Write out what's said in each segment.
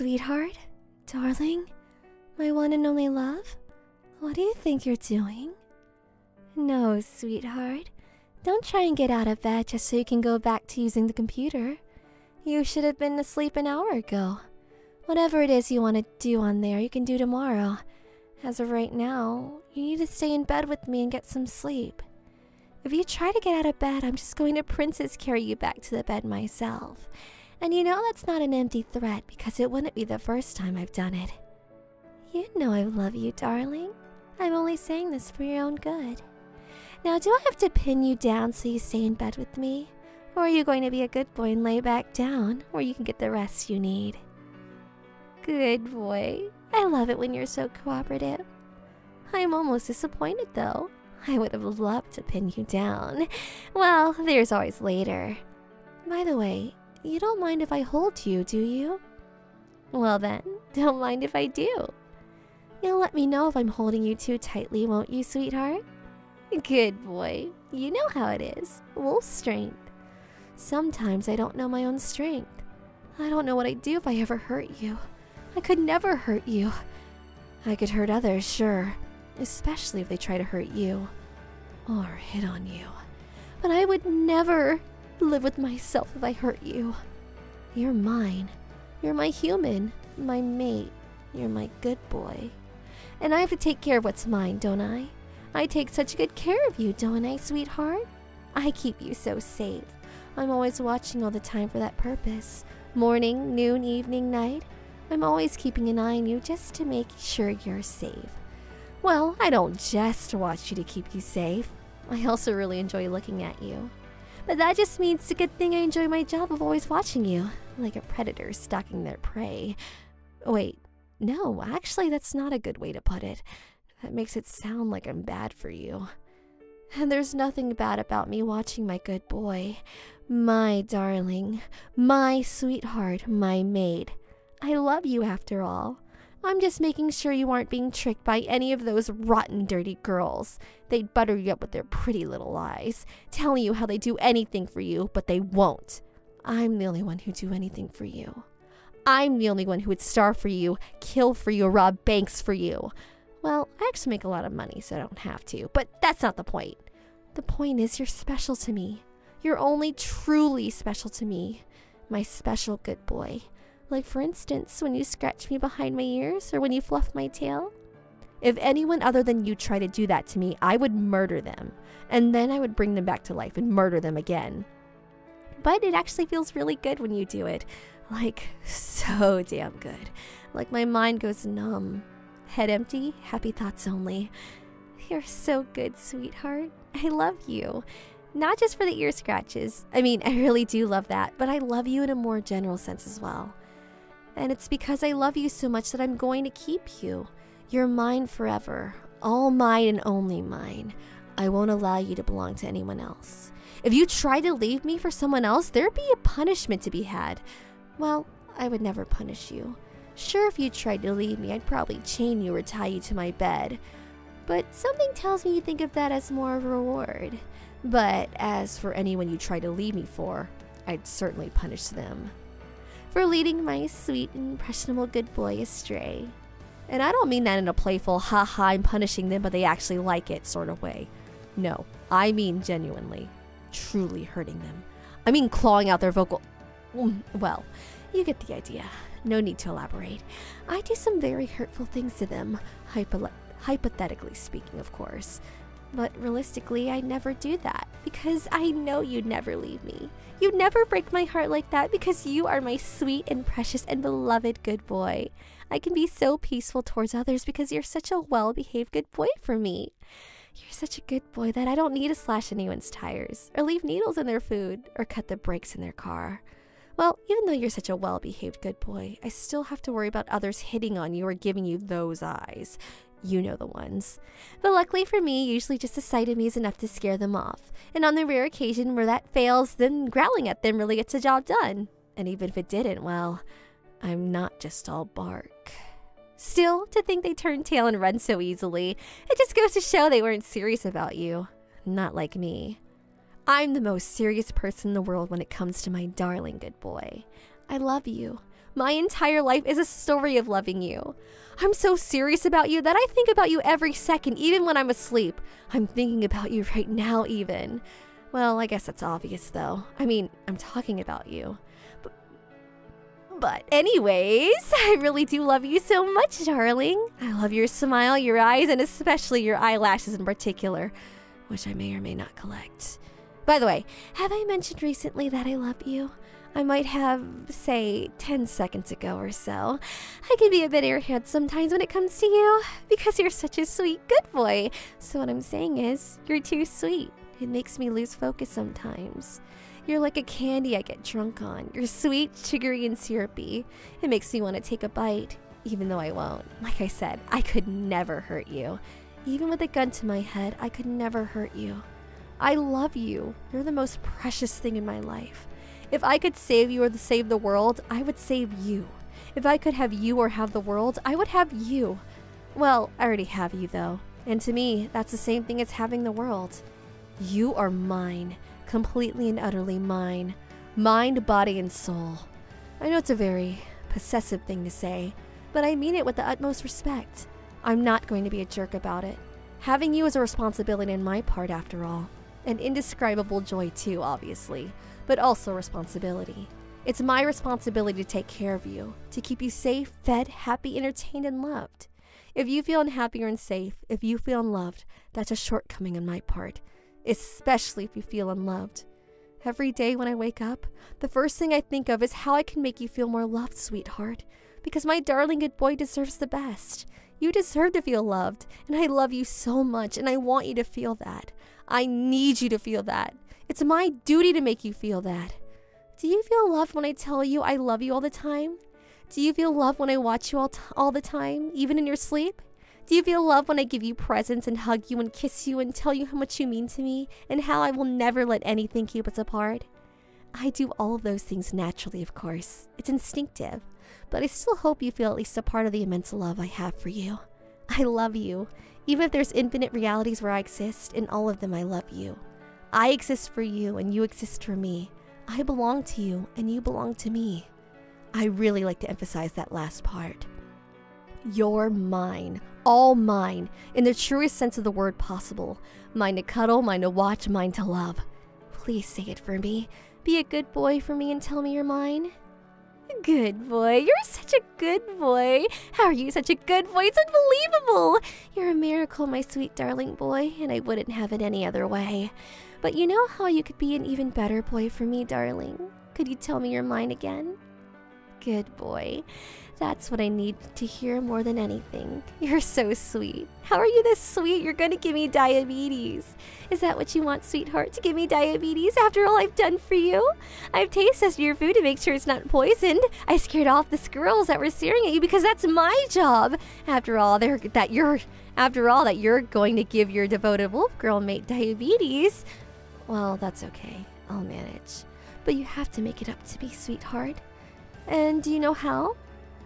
Sweetheart? Darling? My one and only love? What do you think you're doing? No, sweetheart. Don't try and get out of bed just so you can go back to using the computer. You should have been asleep an hour ago. Whatever it is you want to do on there, you can do tomorrow. As of right now, you need to stay in bed with me and get some sleep. If you try to get out of bed, I'm just going to princess carry you back to the bed myself. And you know that's not an empty threat because it wouldn't be the first time I've done it. You know I love you, darling. I'm only saying this for your own good. Now, do I have to pin you down so you stay in bed with me? Or are you going to be a good boy and lay back down where you can get the rest you need? Good boy. I love it when you're so cooperative. I'm almost disappointed though. I would have loved to pin you down. Well, there's always later. By the way, you don't mind if I hold you, do you? Well then, don't mind if I do. You'll let me know if I'm holding you too tightly, won't you, sweetheart? Good boy. You know how it is. Wolf strength. Sometimes I don't know my own strength. I don't know what I'd do if I ever hurt you. I could never hurt you. I could hurt others, sure. Especially if they try to hurt you. Or hit on you. But I would never live with myself if I hurt you. You're mine. You're my human. My mate. You're my good boy. And I have to take care of what's mine, don't I? I take such good care of you, don't I, sweetheart? I keep you so safe. I'm always watching all the time for that purpose. Morning, noon, evening, night. I'm always keeping an eye on you just to make sure you're safe. Well, I don't just watch you to keep you safe. I also really enjoy looking at you. But that just means it's a good thing I enjoy my job of always watching you, like a predator stalking their prey. Wait, no, actually that's not a good way to put it. That makes it sound like I'm bad for you. And there's nothing bad about me watching my good boy, my darling, my sweetheart, my maid. I love you after all. I'm just making sure you aren't being tricked by any of those rotten, dirty girls. They'd butter you up with their pretty little lies, telling you how they do anything for you, but they won't. I'm the only one who'd do anything for you. I'm the only one who would starve for you, kill for you, rob banks for you. Well, I actually make a lot of money, so I don't have to, but that's not the point. The point is you're special to me. You're only truly special to me. My special good boy. Like for instance, when you scratch me behind my ears or when you fluff my tail. If anyone other than you tried to do that to me, I would murder them. And then I would bring them back to life and murder them again. But it actually feels really good when you do it. Like, so damn good. Like my mind goes numb. Head empty, happy thoughts only. You're so good, sweetheart. I love you. Not just for the ear scratches. I mean, I really do love that, but I love you in a more general sense as well. And it's because I love you so much that I'm going to keep you. You're mine forever. All mine and only mine. I won't allow you to belong to anyone else. If you try to leave me for someone else, there'd be a punishment to be had. Well, I would never punish you. Sure, if you tried to leave me, I'd probably chain you or tie you to my bed. But something tells me you think of that as more of a reward. But as for anyone you try to leave me for, I'd certainly punish them. For leading my sweet, impressionable good boy astray. And I don't mean that in a playful, ha-ha, I'm punishing them but they actually like it sort of way. No, I mean genuinely, truly hurting them. I mean clawing out their vocal... Well, you get the idea. No need to elaborate. I do some very hurtful things to them, hypothetically speaking, of course. But realistically, I never do that because I know you'd never leave me. You'd never break my heart like that because you are my sweet and precious and beloved good boy. I can be so peaceful towards others because you're such a well-behaved good boy for me. You're such a good boy that I don't need to slash anyone's tires or leave needles in their food or cut the brakes in their car. Well, even though you're such a well-behaved good boy, I still have to worry about others hitting on you or giving you those eyes. You know the ones. But luckily for me, usually just the sight of me is enough to scare them off. And on the rare occasion where that fails, then growling at them really gets the job done. And even if it didn't, well, I'm not just all bark. Still, to think they turn tail and run so easily, it just goes to show they weren't serious about you. Not like me. I'm the most serious person in the world when it comes to my darling good boy. I love you. My entire life is a story of loving you. I'm so serious about you that I think about you every second, even when I'm asleep. I'm thinking about you right now, even. Well, I guess that's obvious, though. I mean, I'm talking about you. But anyways, I really do love you so much, darling. I love your smile, your eyes, and especially your eyelashes in particular, which I may or may not collect. By the way, have I mentioned recently that I love you? I might have, say, 10 seconds ago or so. I can be a bit airhead sometimes when it comes to you, because you're such a sweet good boy. So what I'm saying is, you're too sweet. It makes me lose focus sometimes. You're like a candy I get drunk on. You're sweet, sugary, and syrupy. It makes me want to take a bite, even though I won't. Like I said, I could never hurt you. Even with a gun to my head, I could never hurt you. I love you. You're the most precious thing in my life. If I could save you or save the world, I would save you. If I could have you or have the world, I would have you. Well, I already have you, though. And to me, that's the same thing as having the world. You are mine. Completely and utterly mine. Mind, body, and soul. I know it's a very possessive thing to say, but I mean it with the utmost respect. I'm not going to be a jerk about it. Having you is a responsibility on my part, after all. An indescribable joy too, obviously, but also responsibility. It's my responsibility to take care of you, to keep you safe, fed, happy, entertained, and loved. If you feel unhappy or unsafe, if you feel unloved, that's a shortcoming on my part. Especially if you feel unloved. Every day when I wake up, the first thing I think of is how I can make you feel more loved, sweetheart. Because my darling good boy deserves the best. You deserve to feel loved, and I love you so much, and I want you to feel that. I need you to feel that. It's my duty to make you feel that. Do you feel loved when I tell you I love you all the time? Do you feel loved when I watch you all the time, even in your sleep? Do you feel love when I give you presents and hug you and kiss you and tell you how much you mean to me and how I will never let anything keep us apart? I do all of those things naturally, of course. It's instinctive, but I still hope you feel at least a part of the immense love I have for you. I love you. Even if there's infinite realities where I exist, in all of them I love you. I exist for you and you exist for me. I belong to you and you belong to me. I really like to emphasize that last part. You're mine. All mine, in the truest sense of the word possible. Mine to cuddle, mine to watch, mine to love. Please say it for me. Be a good boy for me and tell me you're mine. Good boy. You're such a good boy. How are you such a good boy? It's unbelievable. You're a miracle, my sweet darling boy, and I wouldn't have it any other way. But you know how you could be an even better boy for me, darling? Could you tell me you're mine again? Good boy. That's what I need to hear more than anything. You're so sweet. How are you this sweet? You're gonna give me diabetes. Is that what you want, sweetheart? To give me diabetes after all I've done for you? I've taste tested your food to make sure it's not poisoned. I scared off the squirrels that were staring at you because that's my job. After all that you're going to give your devoted wolf girl mate diabetes. Well, that's okay. I'll manage. But you have to make it up to me, sweetheart. And do you know how?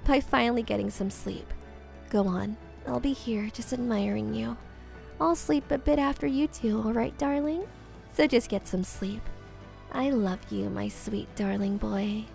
By finally getting some sleep. Go on. I'll be here just admiring you. I'll sleep a bit after you do, alright, darling? So just get some sleep. I love you, my sweet darling boy.